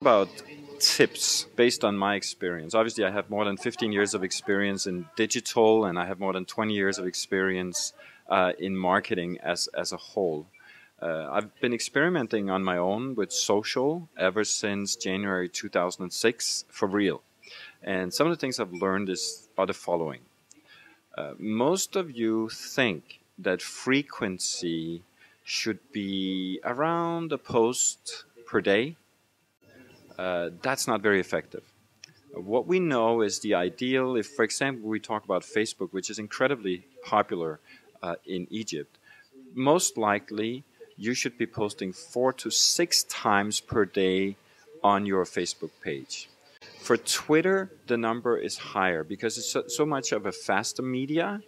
About tips based on my experience. Obviously, I have more than 15 years of experience in digital, and I have more than 20 years of experience in marketing as a whole. I've been experimenting on my own with social ever since January 2006 for real. And some of the things I've learned are the following. Most of you think that frequency should be around a post per day. That's not very effective. What we know is the ideal, if, for example, we talk about Facebook, which is incredibly popular in Egypt, most likely you should be posting 4 to 6 times per day on your Facebook page. For Twitter, the number is higher because it's so much of a faster media,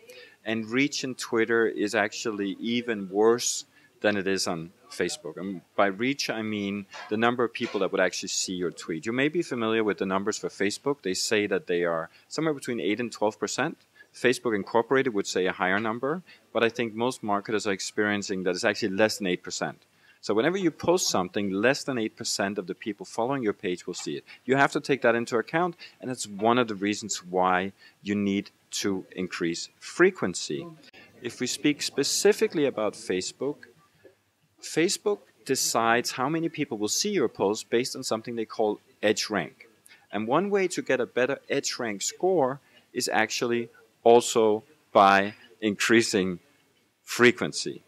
and reach in Twitter is actually even worse than it is on Facebook. And by reach, I mean the number of people that would actually see your tweet. You may be familiar with the numbers for Facebook. They say that they are somewhere between 8 and 12%. Facebook Incorporated would say a higher number, but I think most marketers are experiencing that it's actually less than 8%. So whenever you post something, less than 8% of the people following your page will see it. You have to take that into account, and that's one of the reasons why you need to increase frequency. If we speak specifically about Facebook, Facebook decides how many people will see your post based on something they call edge rank. And one way to get a better edge rank score is actually also by increasing frequency.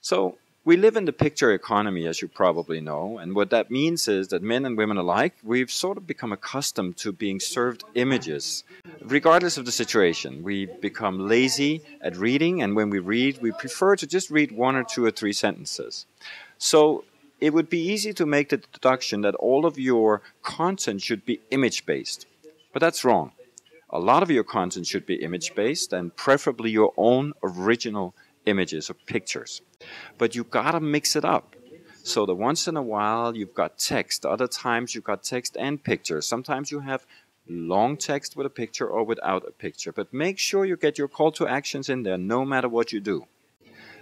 So we live in the picture economy, as you probably know, and what that means is that men and women alike, we've sort of become accustomed to being served images. Regardless of the situation, we become lazy at reading, and when we read, we prefer to just read 1 or 2 or 3 sentences. So it would be easy to make the deduction that all of your content should be image-based, but that's wrong. A lot of your content should be image-based, and preferably your own original images or pictures. But you gotta mix it up. So that once in a while you've got text, other times you've got text and pictures. Sometimes you have long text with a picture or without a picture. But make sure you get your call to actions in there no matter what you do.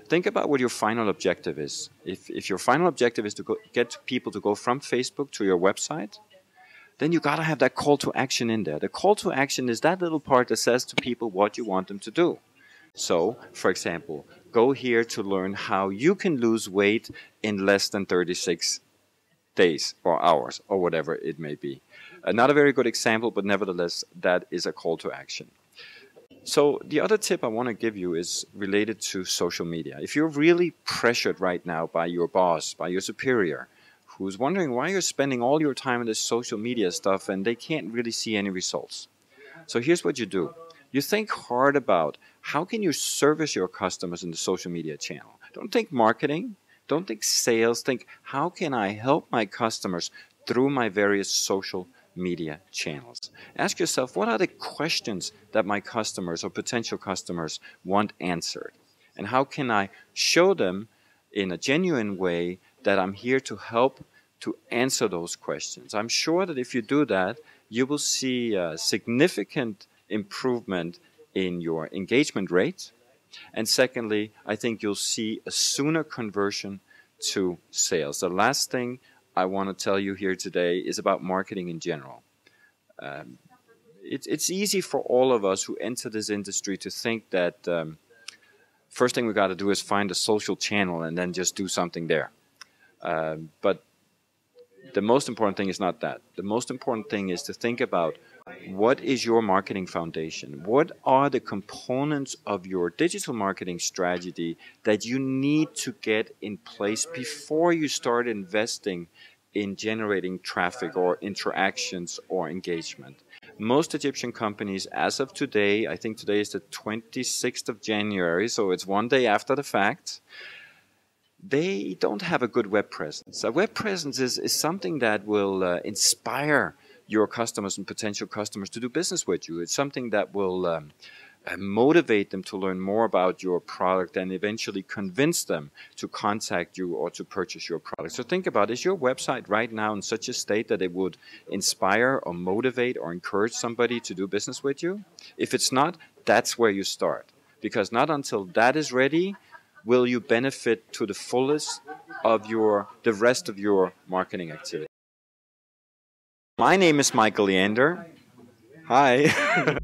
Think about what your final objective is. If your final objective is to get people to go from Facebook to your website, then you gotta have that call to action in there. The call to action is that little part that says to people what you want them to do. So, for example, go here to learn how you can lose weight in less than 36 days or hours or whatever it may be. Not a very good example, but nevertheless, that is a call to action. So the other tip I want to give you is related to social media. If you're really pressured right now by your boss, by your superior, who's wondering why you're spending all your time on this social media stuff and they can't really see any results. So here's what you do. You think hard about how can you service your customers in the social media channel. Don't think marketing, don't think sales, think how can I help my customers through my various social media channels. Ask yourself, what are the questions that my customers or potential customers want answered? And how can I show them in a genuine way that I'm here to help to answer those questions? I'm sure that if you do that, you will see a significant improvement in your engagement rate. And secondly, I think you'll see a sooner conversion to sales. The last thing I want to tell you here today is about marketing in general. It's easy for all of us who enter this industry to think that first thing we got to do is find a social channel and then just do something there. But the most important thing is not that. The most important thing is to think about what is your marketing foundation? What are the components of your digital marketing strategy that you need to get in place before you start investing in generating traffic or interactions or engagement? Most Egyptian companies, as of today, I think today is the 26th of January, so it's one day after the fact, they don't have a good web presence. A web presence is something that will inspire your customers and potential customers to do business with you. It's something that will motivate them to learn more about your product and eventually convince them to contact you or to purchase your product. So think about, is your website right now in such a state that it would inspire or motivate or encourage somebody to do business with you? If it's not, that's where you start. Because not until that is ready will you benefit to the fullest of the rest of your marketing activity. My name is Michael Leander. Hi.